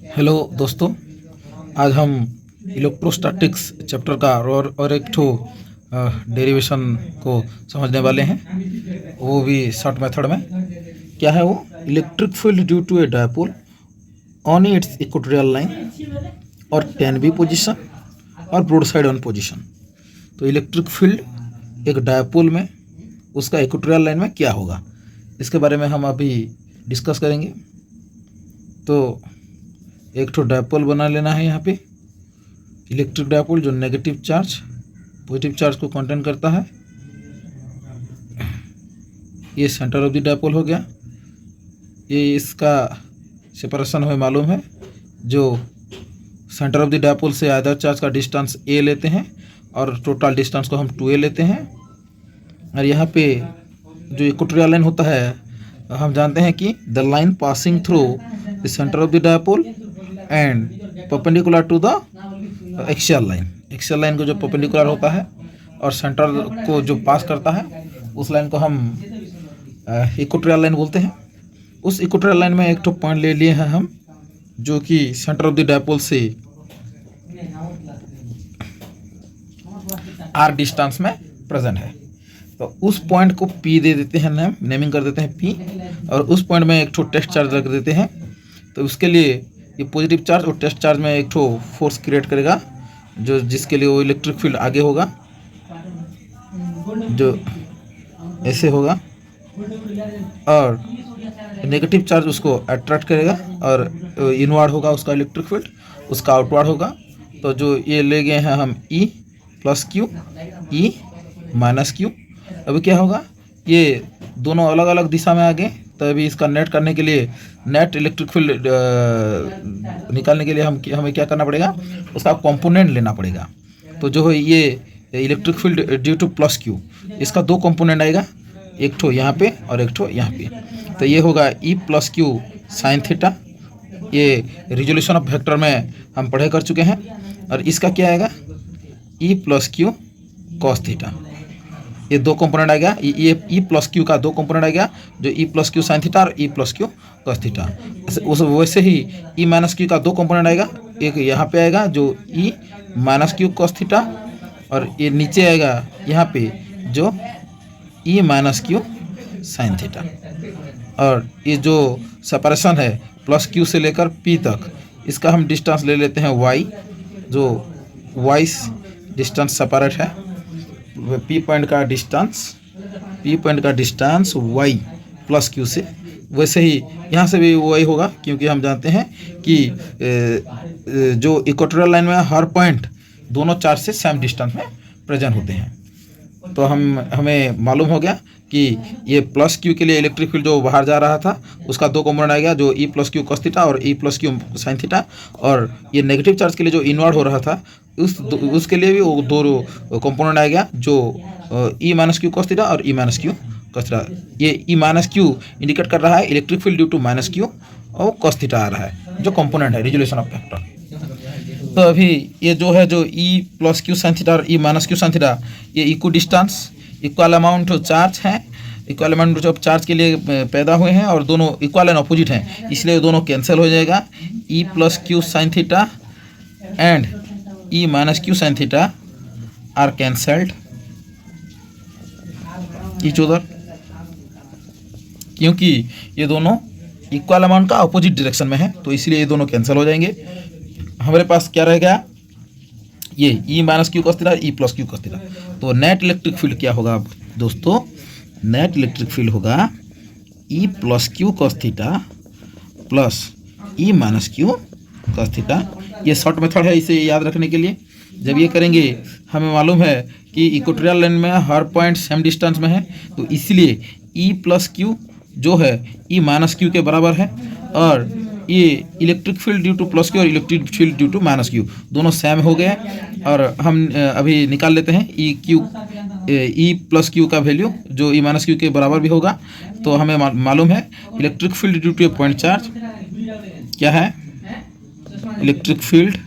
Hello दोस्तों, आज हम इलेक्ट्रोस्टैटिक्स चैप्टर का और एक ठो डेरिवेशन को समझने वाले हैं, वो भी शॉर्ट मेथड में। क्या है वो? Electric field due to a dipole on its equatorial line और कैन बी पोजीशन और ब्रॉड साइड ऑन पोजीशन। तो इलेक्ट्रिक फील्ड एक डायपोल में उसका इक्वेटोरियल लाइन में क्या होगा, इसके बारे में हम अभी डिस्कस करेंगे। तो एक ठो डायपोल बना लेना है यहाँ पे, इलेक्ट्रिक डायपोल जो नेगेटिव चार्ज पॉजिटिव चार्ज को कंटेन करता है। ये सेंटर ऑफ द डायपोल हो गया। ये इसका सेपरेशन हमें मालूम है, जो सेंटर ऑफ द डायपोल से आइदर चार्ज का डिस्टेंस a लेते हैं और टोटल डिस्टेंस को हम 2a लेते हैं। और यहाँ पे जो इक्वेटोरियल लाइन होता है, हम जानते हैं कि the line passing through the centre of the dipole and perpendicular to the axial line. Axial line को जो परपेंडिकुलर होता है और सेंटर को जो पास करता है, उस लाइन को हम इक्वेटोरियल लाइन बोलते हैं। उस इक्वेटोरियल लाइन में एक तो पॉइंट ले लिए हैं हम, जो कि सेंटर ऑफ द डायपोल से r डिस्टेंस में प्रेजेंट है। तो उस पॉइंट को P दे देते हैं, नेमिंग कर देते हैं P, और उस पॉइंट में एक ठो टेस्ट चार्ज रख देते हैं। तो उसके लिए ये पॉजिटिव चार्ज और टेस्ट चार्ज में एक ठो फोर्स क्रिएट करेगा, जो जिसके लिए वो इलेक्ट्रिक फील्ड आगे होगा, जो ऐसे होगा, और नेगेटिव चार्ज उसको अट्रैक्ट करेगा और इनवर्ड होगा उसका इलेक्ट्रिक फील्ड, उसका आउटवर्ड होगा। तो जो ये ले गए हैं हम E plus Q, E minus Q. अभी क्या होगा, ये दोनों अलग अलग दिशा में आ गए। तो अभी इसका नेट करने के लिए, नेट इलेक्ट्रिक फील्ड निकालने के लिए हमें क्या करना पड़ेगा, उसका कंपोनेंट लेना पड़ेगा। तो जो है ये electric field due to plus Q, इसका दो कंपोनेंट आएगा, एक ठो यहाँ पे और एक ठो यहाँ पे। तो ये होगा E plus q sine theta. ये रिजोल्यूशन ऑफ वेक्टर में हम पढ़े कर चुके हैं। और इसका क्या आएगा, E plus Q cos theta. ये दो कंपोनेंट आ गया, ये E प्लस क्यू का दो कंपोनेंट आ गया, जो E plus q sine theta और E plus Q cos theta. उस वैसे ही E माइनस क्यू का दो कंपोनेंट आएगा, एक यहाँ पे आएगा जो E minus q cos theta, और ये नीचे आएगा यहाँ पे जो E minus q sine theta. और ये जो सेपरेशन है प्लस क्यू से लेकर P तक, इसका हम डिस्टेंस ले लेते हैं y, जो y डिस्टेंस सेपरेट है। P पॉइंट का डिस्टेंस y प्लस क्यू से, वैसे ही यहाँ से भी y होगा, क्योंकि हम जानते हैं कि जो इक्वेटोरियल लाइन में हर पॉइंट दोनों चार्ज से सेम डिस्टेंस में प्रेजेंट होते हैं। तो हमें मालूम हो गया कि ये प्लस क्यू के लिए इलेक्ट्रिक फील्ड जो बाहर जा रहा था, उसका दो कंपोनेंट आ गया, जो E plus Q cos theta और E plus q sine theta. और ये नेगेटिव चार्ज के लिए जो इनवर्ड हो रहा था, उसके लिए भी वो दो कंपोनेंट आ गया, जो E minus q cos theta और E minus q cos theta. ये E माइनस क्यू इंडिकेट कर रहा है electric field due to minus q, और कॉस थीटा आ रहा है जो कंपोनेंट है रिजोल्यूशन ऑफ वेक्टर। तो अभी ये जो है, जो E plus q sine theta और E minus q sine theta, ये equal distance, equal amount of charge है, इक्वल अमाउंट ऑफ चार्ज के लिए पैदा हुए हैं, और दोनों इक्वल एंड अपोजिट हैं, इसलिए दोनों कैंसिल हो जाएगा। E plus q sine theta and E minus q sine theta are cancelled each other, क्योंकि ये दोनों इक्वल अमाउंट का अपोजिट डायरेक्शन में है, तो इसलिए ये दोनों कैंसिल हो जाएंगे। हमारे पास क्या रह गया, ये E minus q cos theta, E plus Q cos theta. तो नेट इलेक्ट्रिक फील्ड क्या होगा दोस्तों, नेट इलेक्ट्रिक फील्ड होगा E plus Q cos theta plus E minus q cos theta. ये शॉर्ट मेथड है, इसे याद रखने के लिए। जब ये करेंगे, हमें मालूम है कि इक्वेटोरियल लाइन में हर पॉइंट सेम डिस्टेंस में है, तो इसलिए E प्लस क्यू जो है E माइनस क्यू के बराबर है, और ये electric field due to plus q और electric field due to minus q दोनों सेम हो गए। और हम अभी निकाल लेते हैं E प्लस क्यू का वैल्यू, जो E माइनस क्यू के बराबर भी होगा। तो हमें मालूम है electric field due to a point charge क्या है, electric field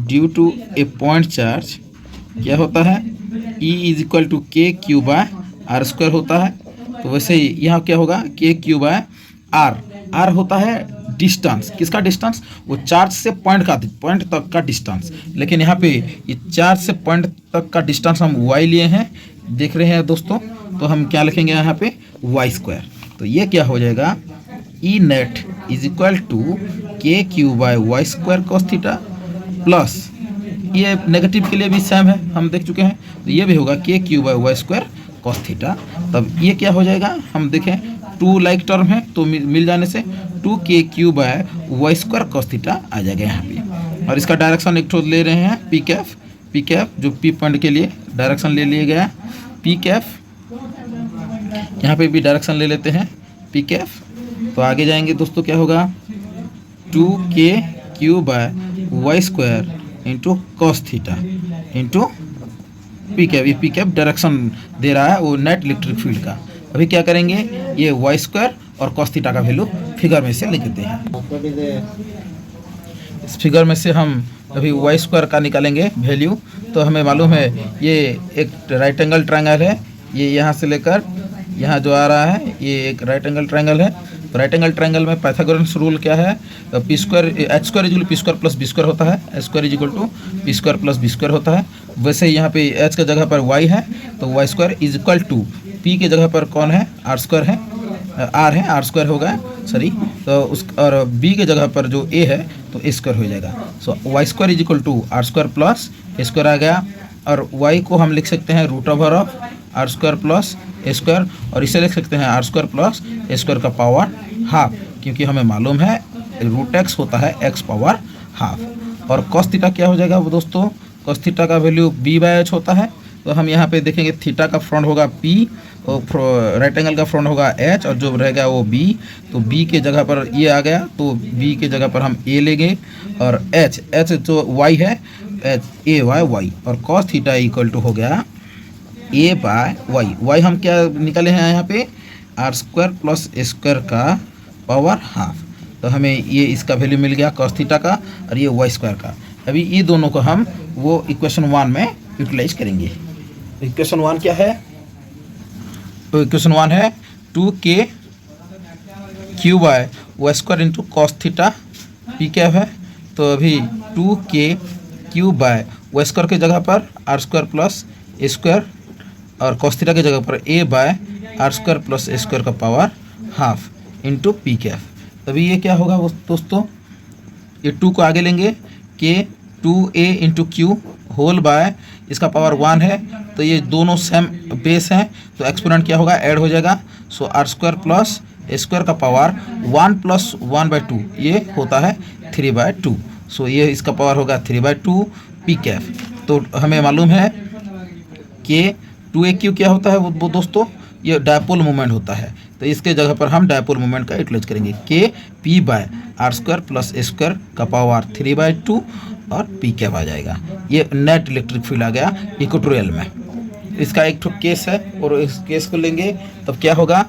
due to a point charge क्या होता है, E is equal to k q bye r square होता है। तो वैसे ही यहाँ क्या होगा, के क्यू बाय आर होता है डिस्टेंस, किसका डिस्टेंस, वो चार्ज से पॉइंट तक का डिस्टेंस। लेकिन यहाँ पे ये चार्ज से पॉइंट तक का डिस्टेंस हम वाई लिए हैं, देख रहे हैं दोस्तों, तो हम क्या लिखेंगे यहाँ पे वाई स्क्वायर। तो ये क्या हो जाएगा, E net is equal to k q by y square cos theta plus, ये नेगेटिव के लिए भी सेम है, हम देख चुके हैं, तो ये भी होगा k q by y square cos theta. तब ये क्या हो जाएगा, हम देखें 2 लाइक टर्म है तो मिल जाने से 2k q by y square cos theta आ जाएगा यहाँ पे। और इसका डायरेक्शन एक ठो ले रहे हैं पी कैफ, जो पी पॉइंट के लिए डायरेक्शन ले लिया गया है पी कैफ, यहाँ पे भी डायरेक्शन ले लेते हैं पी कैफ। तो आगे जाएंगे दोस्तों, क्या होगा 2k q by y square into cos theta into p cap. ये पी कैफ डायरेक्शन दे रहा है वो नेट इलेक्ट्रिक फील्ड का। अभी क्या करेंगे, ये वाई स्क्वायर और कॉस थीटा का वैल्यू फिगर में से लिख देते हैं। इस फिगर में से हम अभी वाई स्क्वायर का निकालेंगे वैल्यू। तो हमें मालूम है ये एक राइट एंगल ट्रायंगल है, ये यहाँ से लेकर यहाँ जो आ रहा है ये एक राइट एंगल ट्रायंगल है। तो राइट एंगल ट्रायंगल में पाइथागोरस रूल क्या है, p square h square equal p square plus b square होता है, h square equal to p square plus b square होता है। वैसे यहाँ पे एच के जगह पर वाई है तो y square is equal to p के जगह पर कौन है, आर स्क्वायर है, आर स्क्वायर होगा सॉरी, तो उस और बी के जगह पर जो ए है तो ए स्क्वायर हो जाएगा। So y square is equal to r square plus a square आ गया। और वाई को हम लिख सकते हैं root over of r square plus a square, और इसे लिख सकते हैं r square plus a square का पावर हाफ, क्योंकि हमें मालूम है रूट एक्स होता है एक्स पावर हाफ। और कॉस थीटा क्या हो जाएगा वो दोस्तों, कॉस थीटा का वैल्यू बी बाय एच होता है। तो हम यहाँ पे देखेंगे थीटा का फ्रंट होगा पी और राइट एंगल का फ्रंट होगा एच, और जो रहेगा वो बी। तो बी के जगह पर ये आ गया तो बी के जगह पर हम ए लेंगे, और एच जो वाई है एच ए वाई वाई, और कॉस थीटा इक्वल टू हो गया ए बाय वाई। वाई हम क्या निकाले हैं यहाँ पे, r square plus a square का पावर हाफ। तो हमें ये इसका वैल्यू मिल गया कॉस थीटा का और ये वाई स्क्वायर का। अभी ये दोनों को हम वो इक्वेशन 1 में यूटिलाइज करेंगे। इक्वेशन 1 क्या है, तो इक्वेशन 1 है 2k q by y square into cos theta p cap है। तो अभी 2k q by y square की जगह पर r square plus a square, और कॉस थीटा की जगह पर a by r square plus a square का पावर हाफ इंटू पी कैफ। तभी ये क्या होगा दोस्तों, ये 2 को आगे लेंगे k 2a into q whole by, इसका पावर 1 है तो ये दोनों सेम बेस हैं तो एक्सपोनेंट क्या होगा, ऐड हो जाएगा। So r square plus a square का पावर 1 प्लस 1/2 ये होता है 3/2। सो ये इसका पावर होगा 3/2 पी कैफ। तो हमें मालूम है कि 2aq क्या होता है वो दोस्तों, ये डायपोल मोमेंट होता है। तो इसके जगह पर हम डायपोल मोमेंट का यूटिलाइज करेंगे k p by r square plus a square का पावर 3/2 और पी कैफ आ जाएगा। ये नेट इलेक्ट्रिक फील्ड आ गया इक्वेटोरियल में। इसका एक ठो केस है और इस केस को लेंगे तब क्या होगा,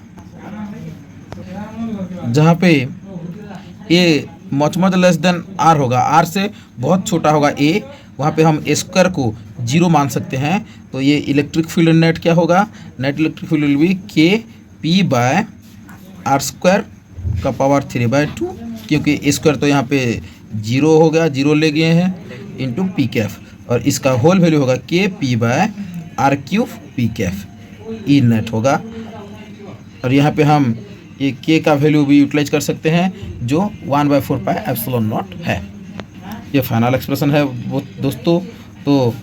जहाँ पे ये मच लेस देन आर होगा, आर से बहुत छोटा होगा ए, वहाँ पे हम ए स्क्वायर को 0 मान सकते हैं। तो ये इलेक्ट्रिक फील्ड नेट क्या होगा, net electric field will be के पी बाय आर स्क्वायर का पावर 3/2, क्योंकि ए स्क्वायर तो यहाँ पे 0 हो गया, 0 ले गए हैं इंटू पी कैफ, और इसका होल वैल्यू होगा k p by r cube p cap E net होगा। और यहाँ पे हम ये के का वैल्यू भी यूटिलाइज कर सकते हैं जो 1/4 पाई एप्सिलॉन नॉट है। ये फाइनल एक्सप्रेशन है वो दोस्तों। तो